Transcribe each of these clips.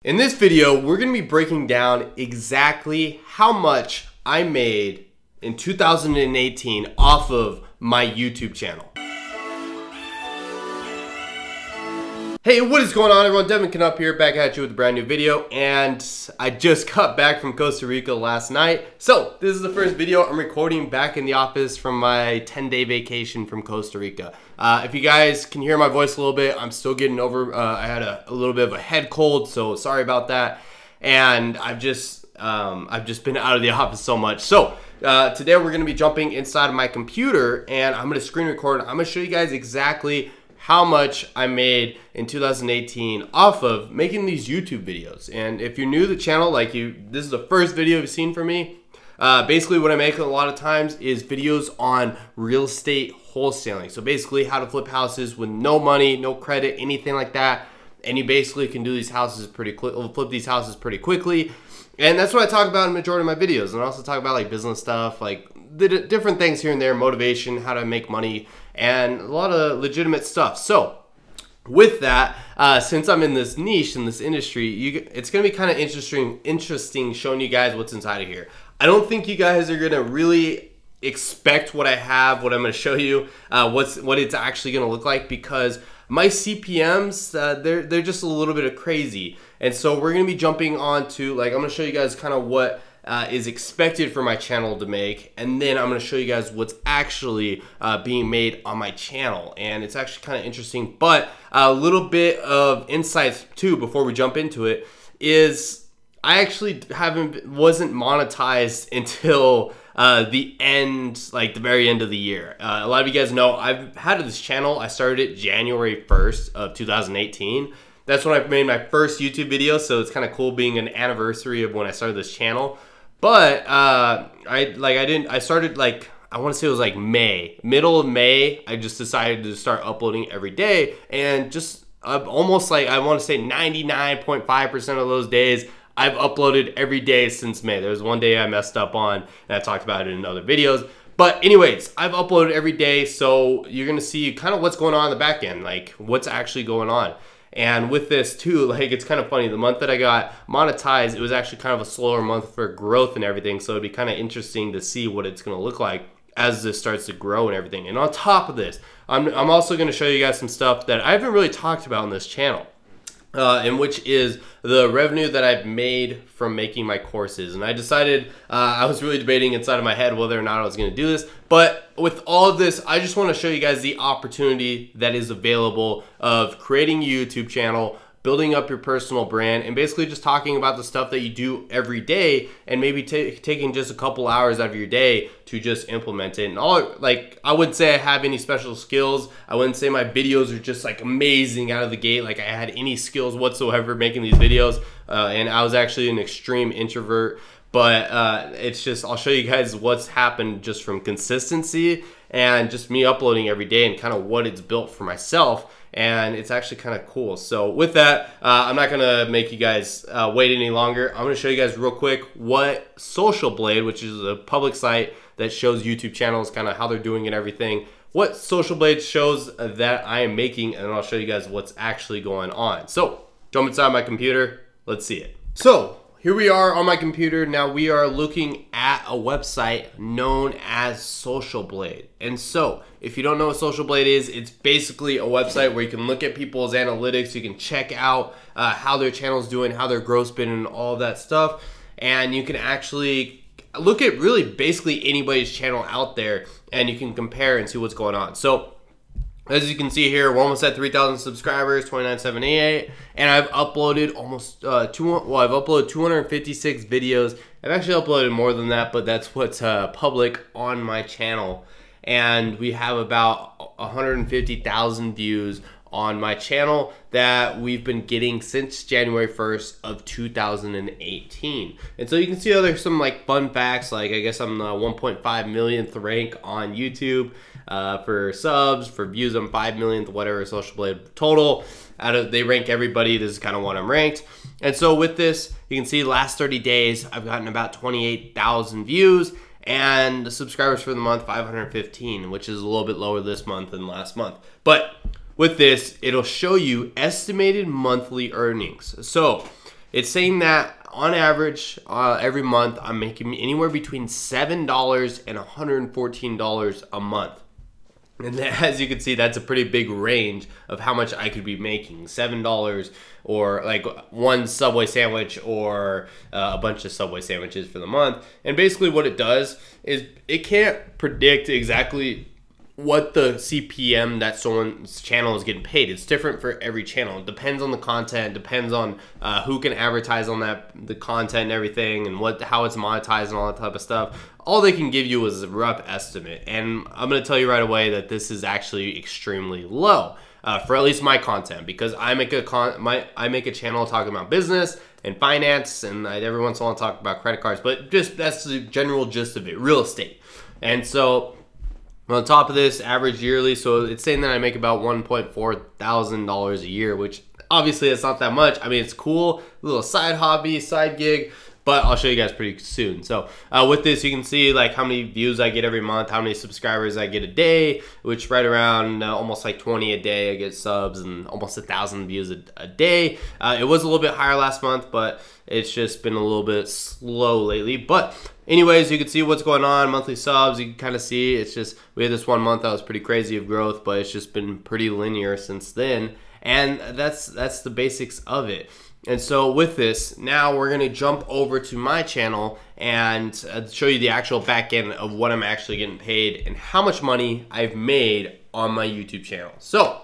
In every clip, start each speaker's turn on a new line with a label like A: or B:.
A: In this video, we're going to be breaking down exactly how much I made in 2018 off of my YouTube channel. Hey, what is going on everyone? Devin Knupp here, back at you with a brand new video, and I just got back from Costa Rica last night. So this is the first video I'm recording back in the office from my 10-day vacation from Costa Rica. If you guys can hear my voice a little bit, I'm still getting over, I had a little bit of a head cold, so sorry about that. And I've just been out of the office so much. So today we're gonna be jumping inside of my computer and I'm gonna screen record. I'm gonna show you guys exactly how much I made in 2018 off of making these YouTube videos. And if you're new to the channel, this is the first video you've seen from me. Basically what I make a lot of times is videos on real estate wholesaling. So basically how to flip houses with no money, no credit, anything like that. And you basically can do these houses pretty quick, flip these houses pretty quickly. And that's what I talk about in the majority of my videos. And I also talk about like business stuff, like the different things here and there, motivation, how to make money, and a lot of legitimate stuff. So with that, since I'm in this niche, in this industry, it's gonna be kind of interesting showing you guys what's inside of here. I don't think you guys are gonna really expect what I have, what I'm gonna show you, what it's actually gonna look like, because my CPMs, they're just a little bit of crazy. And so we're gonna be jumping on to, like, I'm gonna show you guys kind of what is expected for my channel to make, and then I'm going to show you guys what's actually being made on my channel. And it's actually kind of interesting, but a little bit of insights too before we jump into it is I actually wasn't monetized until the end, like the very end of the year. A lot of you guys know I've had this channel. I started it January 1st of 2018. That's when I made my first YouTube video, so it's kind of cool being an anniversary of when I started this channel. But I started, like, I want to say it was like May, middle of May. I just decided to start uploading every day, and just almost like, I want to say 99.5% of those days I've uploaded every day since May. There was one day I messed up on, and I talked about it in other videos. But anyways, I've uploaded every day, so you're gonna see kind of what's going on in the back end, like what's actually going on. And with this too, like, it's kind of funny, the month that I got monetized, it was actually kind of a slower month for growth and everything. So it'd be kind of interesting to see what it's gonna look like as this starts to grow and everything. And on top of this, I'm also gonna show you guys some stuff that I haven't really talked about on this channel. And which is the revenue that I've made from making my courses. And I decided, I was really debating inside of my head whether or not I was going to do this. But with all of this, I just want to show you guys the opportunity that is available of creating a YouTube channel, building up your personal brand, and basically just talking about the stuff that you do every day, and maybe taking just a couple hours out of your day to just implement it. And I wouldn't say I have any special skills. I wouldn't say my videos are just like amazing out of the gate, like I had any skills whatsoever making these videos. And I was actually an extreme introvert. But it's just, I'll show you guys what's happened just from consistency and just me uploading every day and kind of what it's built for myself. And it's actually kind of cool. So with that, I'm not gonna make you guys wait any longer. I'm gonna show you guys real quick what Social Blade, which is a public site that shows YouTube channels, kind of how they're doing and everything, what Social Blade shows that I am making, and then I'll show you guys what's actually going on. So jump inside my computer, let's see it. So here we are on my computer. Now we are looking at a website known as Social Blade. And so if you don't know what Social Blade is, it's basically a website where you can look at people's analytics. You can check out how their channel's doing, how their growth's been, and all that stuff. And you can actually look at really basically anybody's channel out there, and you can compare and see what's going on. So as you can see here, we're almost at 3,000 subscribers, 29,788, and I've uploaded almost I've uploaded 256 videos. I've actually uploaded more than that, but that's what's public on my channel. And we have about 150,000 views on my channel that we've been getting since January 1st of 2018. And so you can see there's some like fun facts, like I guess I'm the 1.5 millionth rank on YouTube for subs, for views I'm 5 millionth, whatever Social Blade total. They rank everybody, this is kind of what I'm ranked. And so with this, you can see the last 30 days, I've gotten about 28,000 views, and the subscribers for the month, 515, which is a little bit lower this month than last month. But with this, it'll show you estimated monthly earnings. So it's saying that on average, every month, I'm making anywhere between $7 and $114 a month. And as you can see, that's a pretty big range of how much I could be making. $7 or like one Subway sandwich or a bunch of Subway sandwiches for the month. And basically what it does is it can't predict exactly what the CPM that someone's channel is getting paid. It's different for every channel. It depends on the content, depends on who can advertise on the content and everything, and how it's monetized and all that type of stuff. All they can give you is a rough estimate, and I'm going to tell you right away that this is actually extremely low for at least my content, because I make a channel talking about business and finance, and every once in a while talk about credit cards, but just that's the general gist of it, real estate. And so on top of this, average yearly, so it's saying that I make about $1.4 thousand a year, which obviously it's not that much. I mean, it's cool, a little side hobby, side gig, but I'll show you guys pretty soon. So with this, you can see like how many views I get every month, how many subscribers I get a day, which right around almost like 20 a day. I get subs and almost 1,000 views a day. It was a little bit higher last month, but it's just been a little bit slow lately. But anyways, you can see what's going on, monthly subs. You can kind of see it's just, we had this 1 month that was pretty crazy of growth, but it's just been pretty linear since then. And that's the basics of it. And so with this, now we're gonna jump over to my channel and show you the actual back end of what I'm actually getting paid and how much money I've made on my YouTube channel. So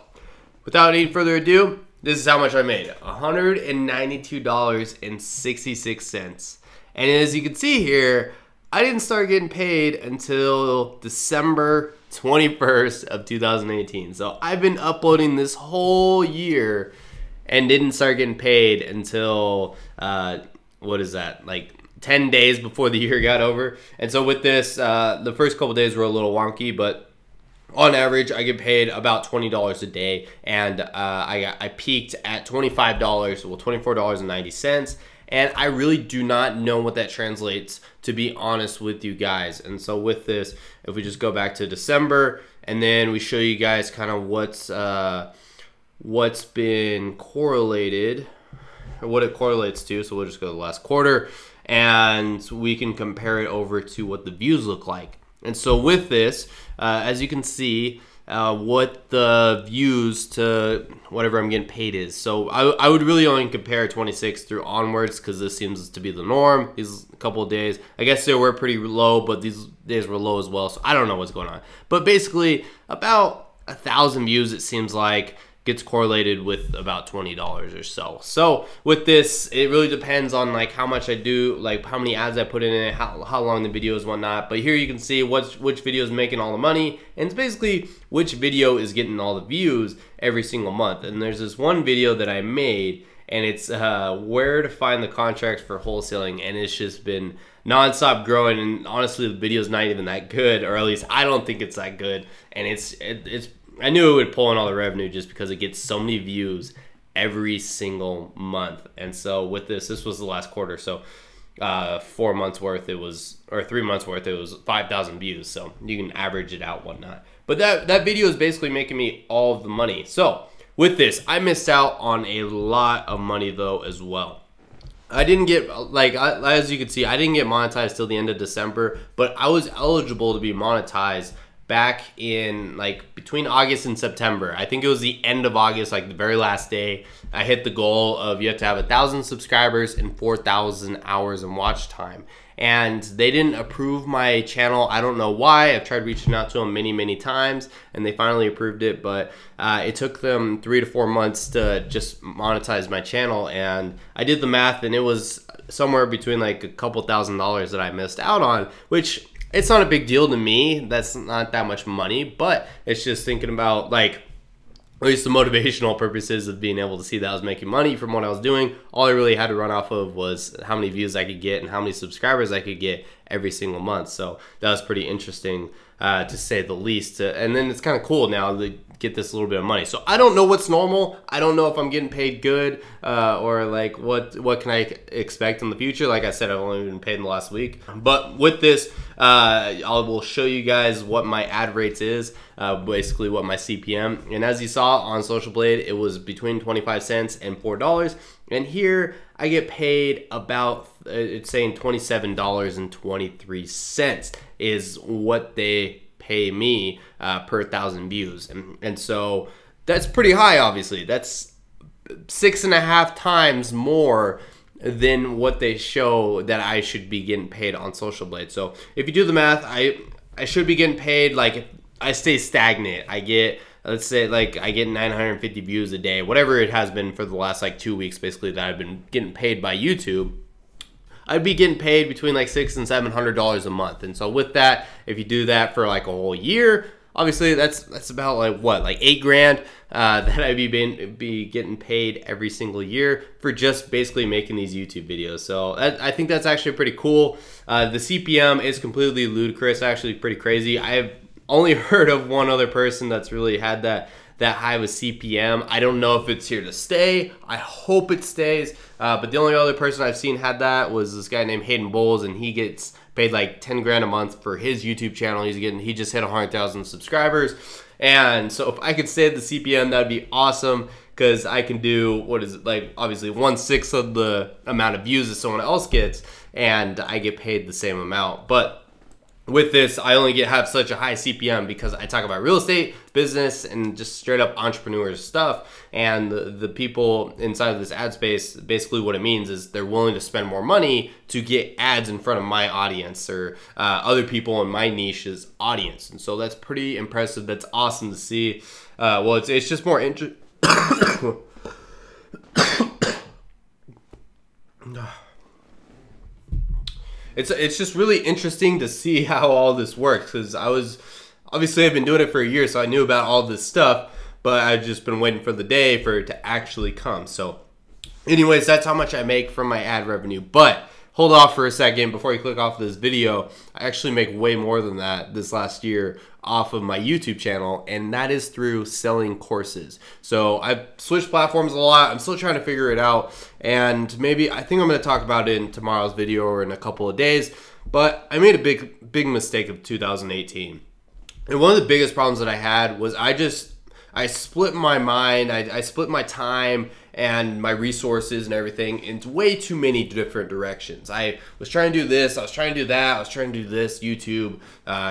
A: without any further ado, this is how much I made, $192.66. And as you can see here, I didn't start getting paid until December 21st of 2018. So I've been uploading this whole year and didn't start getting paid until, what is that, like 10 days before the year got over. And so with this, the first couple days were a little wonky, but on average, I get paid about $20 a day, and I peaked at $25, well, $24.90. And I really do not know what that translates, to be honest with you guys. And so with this, if we just go back to December, and then we show you guys kind of what's been correlated, or what it correlates to. So we'll just go to the last quarter, and we can compare it over to what the views look like. And so with this, as you can see, what the views to whatever I'm getting paid is. So I would really only compare 26 through onwards, because this seems to be the norm. These couple of days, I guess they were pretty low, but these days were low as well. So I don't know what's going on. But basically, about 1,000 views, it seems like, gets correlated with about $20 or so. So with this, it really depends on like how much I do, like how many ads I put in it, how long the video is, whatnot. But here you can see which video is making all the money, and it's basically which video is getting all the views every single month. And there's this one video that I made, and it's where to find the contracts for wholesaling, and it's just been nonstop growing. And honestly, the video's not even that good, or at least I don't think it's that good. And it's I knew it would pull in all the revenue just because it gets so many views every single month. And so with this was the last quarter. So 4 months worth, it was, or 3 months worth, it was 5,000 views. So you can average it out, whatnot. But that video is basically making me all of the money. So with this, I missed out on a lot of money though as well. I didn't get, like, as you can see, I didn't get monetized till the end of December, but I was eligible to be monetized back in like between August and September. I think it was the end of August, like the very last day. I hit the goal of you have to have 1,000 subscribers and 4,000 hours in watch time. And they didn't approve my channel. I don't know why. I've tried reaching out to them many times, and they finally approved it. But it took them 3 to 4 months to just monetize my channel. And I did the math, and it was somewhere between like a couple $1,000s that I missed out on, which it's not a big deal to me. That's not that much money, but it's just thinking about like at least the motivational purposes of being able to see that I was making money from what I was doing. All I really had to run off of was how many views I could get and how many subscribers I could get every single month. So that was pretty interesting to say the least. And then it's kind of cool now to get this little bit of money. So I don't know what's normal. I don't know if I'm getting paid good or like what can I expect in the future. Like I said, I've only been paid in the last week. But with this, I will show you guys what my ad rates is, basically what my CPM. And as you saw on Social Blade, it was between 25 cents and $4. And here I get paid about, it's saying $27.23 is what they pay me per 1,000 views. And so that's pretty high, obviously. That's 6.5 times more than what they show that I should be getting paid on Social Blade. So if you do the math, I should be getting paid, like, if I stay stagnant, I get, let's say, like, I get 950 views a day, whatever it has been for the last like 2 weeks, basically, that I've been getting paid by YouTube. I'd be getting paid between like $600 and $700 a month. And so with that, if you do that for like a whole year, obviously that's about like what, like $8,000 that I'd be getting paid every single year for just basically making these YouTube videos. So I think that's actually pretty cool. The CPM is completely ludicrous, actually pretty crazy. I have only heard of one other person that's really had that high with CPM. I don't know if it's here to stay. I hope it stays. But the only other person I've seen had that was this guy named Hayden Bowles, and he gets paid like $10,000 a month for his YouTube channel. He just hit 100,000 subscribers. And so if I could stay at the CPM, that'd be awesome, because I can do, what is it, like, obviously 1/6 of the amount of views that someone else gets, and I get paid the same amount. But with this, I only have such a high CPM because I talk about real estate, business, and just straight up entrepreneur stuff. And the people inside of this ad space, basically what it means is they're willing to spend more money to get ads in front of my audience, or other people in my niche's audience. And so that's pretty impressive. That's awesome to see. Well, it's just more interesting. It's just really interesting to see how all this works, because I've been doing it for a year, so I knew about all this stuff, but I've just been waiting for the day for it to actually come. So anyways, that's how much I make from my ad revenue. But hold off for a second before you click off this video. I actually make way more than that this last year off of my YouTube channel, and that is through selling courses. So I've switched platforms a lot. I'm still trying to figure it out, and I think I'm going to talk about it in tomorrow's video or in a couple of days. But I made a big mistake of 2018, and one of the biggest problems that I had was I split my mind, I split my time and my resources and everything into way too many different directions. I was trying to do this, I was trying to do that, I was trying to do this, YouTube,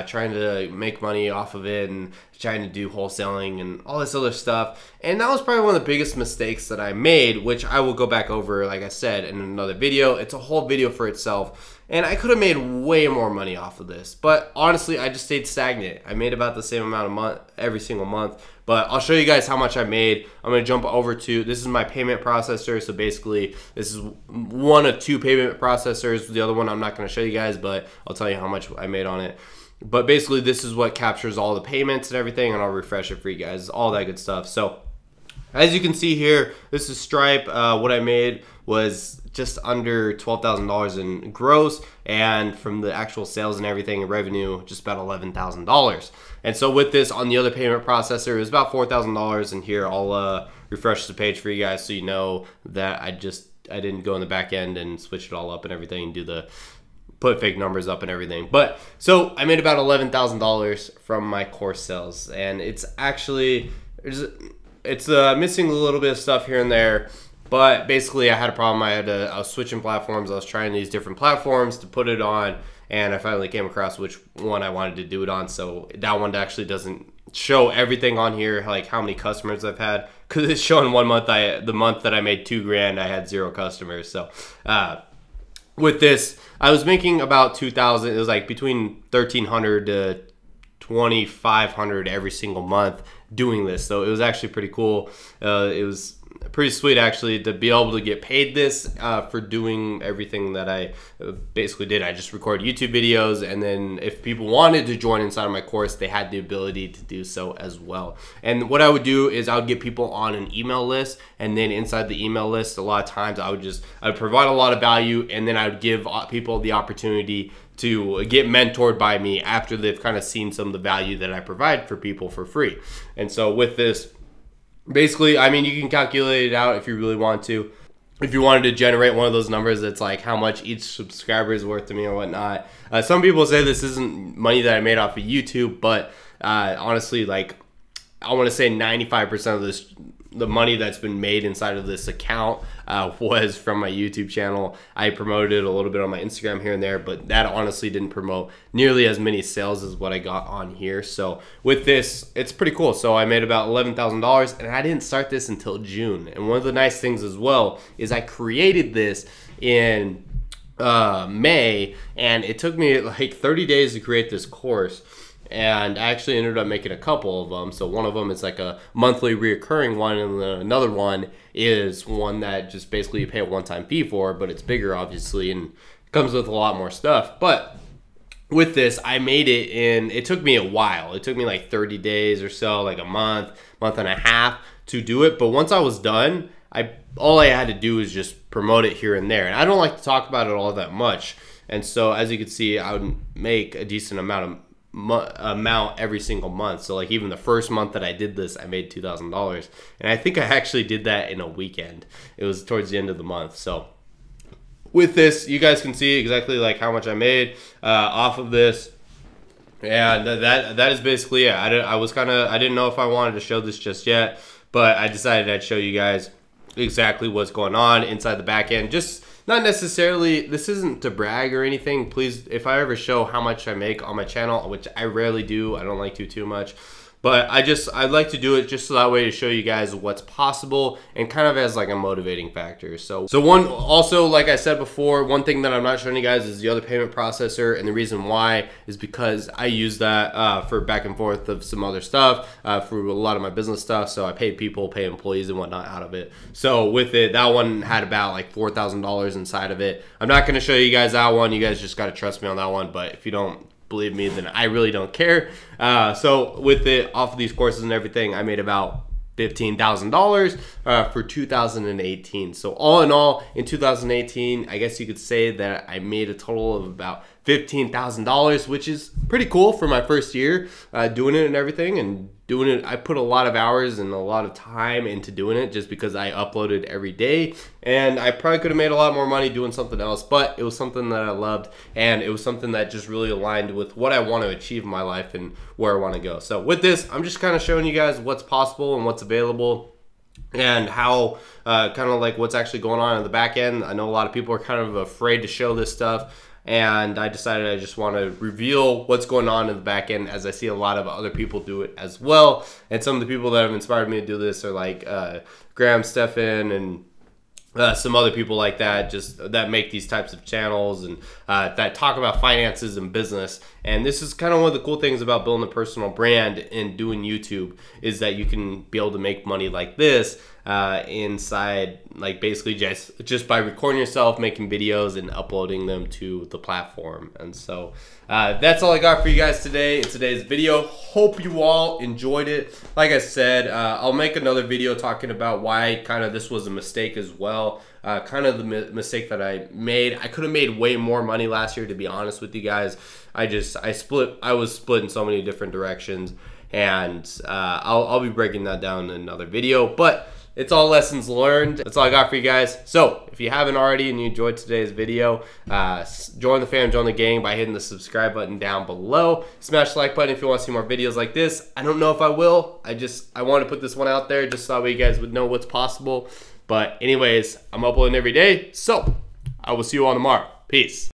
A: trying to make money off of it, and trying to do wholesaling and all this other stuff. And that was probably one of the biggest mistakes that I made, which I will go back over, like I said, in another video. It's a whole video for itself. And I could have made way more money off of this. But honestly, I just stayed stagnant. I made about the same amount a month, every single month. But I'll show you guys how much I made. I'm going to jump over to, this is my payment processor. So basically, this is one of two payment processors. The other one I'm not going to show you guys, but I'll tell you how much I made on it. But basically, this is what captures all the payments and everything, and I'll refresh it for you guys, all that good stuff. So as you can see here, this is Stripe. What I made was just under $12,000 in gross, and from the actual sales and everything, revenue, just about $11,000. And so with this, on the other payment processor, it was about $4,000. And here, I'll refresh the page for you guys so you know that I didn't go in the back end and switch it all up and everything and put fake numbers up and everything. But so I made about $11,000 from my course sales, and it's actually, it's missing a little bit of stuff here and there. But basically, I had a problem. I was switching platforms. I was trying these different platforms to put it on, and I finally came across which one I wanted to do it on. So that one actually doesn't show everything on here, like how many customers I've had, because it's showing 1 month. The month that I made $2,000, I had 0 customers. So with this, I was making about $2,000. It was like between $1,300 to $2,500 every single month doing this. So it was actually pretty cool. It was pretty sweet, actually, to be able to get paid this for doing everything that I basically did. I just recorded YouTube videos, and then if people wanted to join inside of my course, they had the ability to do so as well. And what I would do is I would get people on an email list, and then inside the email list, a lot of times I would provide a lot of value, and then I would give people the opportunity to get mentored by me after they've kind of seen some of the value that I provide for people for free. And so with this, basically, I mean, you can calculate it out if you really want to. If you wanted to generate one of those numbers that's like how much each subscriber is worth to me or whatnot. Some people say this isn't money that I made off of YouTube, but honestly, like, I want to say 95% of the money that's been made inside of this account, was from my YouTube channel. I promoted it a little bit on my Instagram here and there, but that honestly didn't promote nearly as many sales as what I got on here. So with this, it's pretty cool. So I made about $11,000, and I didn't start this until June. And one of the nice things as well is I created this in May, and it took me like 30 days to create this course. And I actually ended up making a couple of them. So one of them is like a monthly reoccurring one, and then another one is one that just basically you pay a one-time fee for, but it's bigger obviously and comes with a lot more stuff. But with this, I made it it took me a while. It took me like 30 days or so, like a month and a half to do it. But once I was done, all I had to do was just promote it here and there. And I don't like to talk about it all that much. And so as you can see, I would make a decent amount every single month. So like even the first month that I did this, I made $2,000, and I think I actually did that in a weekend. It was towards the end of the month. So with this, you guys can see exactly like how much I made off of this, and that is basically it. I didn't know if I wanted to show this just yet, but I decided I'd show you guys exactly what's going on inside the back end. Just not necessarily, this isn't to brag or anything. Please, if I ever show how much I make on my channel, which I rarely do, I don't like to too much, but I'd like to do it just so that way to show you guys what's possible and kind of as like a motivating factor. So one, also, like I said before, one thing that I'm not showing you guys is the other payment processor, and the reason why is because I use that for back and forth of some other stuff for a lot of my business stuff. So I pay people, pay employees and whatnot out of it. So with it, that one had about like $4,000 inside of it. I'm not going to show you guys that one. You guys just got to trust me on that one. But if you don't believe me, then I really don't care. So with it, off of these courses and everything, I made about $15,000 for 2018. So all in all, in 2018, I guess you could say that I made a total of about $15,000, which is pretty cool for my first year doing it and everything. And doing it, I put a lot of hours and a lot of time into doing it just because I uploaded every day. And I probably could have made a lot more money doing something else, but it was something that I loved, and it was something that just really aligned with what I want to achieve in my life and where I want to go. So with this, I'm just kind of showing you guys what's possible and what's available, and how kind of like what's actually going on in the back end. I know a lot of people are kind of afraid to show this stuff, and I decided I just want to reveal what's going on in the back end, as I see a lot of other people do it as well. And some of the people that have inspired me to do this are like Graham Stephan and some other people like that, just that make these types of channels and that talk about finances and business. And this is kind of one of the cool things about building a personal brand and doing YouTube, is that you can be able to make money like this inside, like basically just by recording yourself, making videos and uploading them to the platform. And so that's all I got for you guys today in today's video. Hope you all enjoyed it. Like I said, I'll make another video talking about why kind of this was a mistake as well. Kind of the mistake that I made. I could have made way more money last year, to be honest with you guys. I was split in so many different directions, and I'll be breaking that down in another video, but it's all lessons learned. That's all I got for you guys. So if you haven't already and you enjoyed today's video, join the fam, join the gang by hitting the subscribe button down below. Smash the like button if you want to see more videos like this. I don't know if I will. I want to put this one out there just so that way you guys would know what's possible. But anyways, I'm uploading every day, so I will see you all tomorrow. Peace.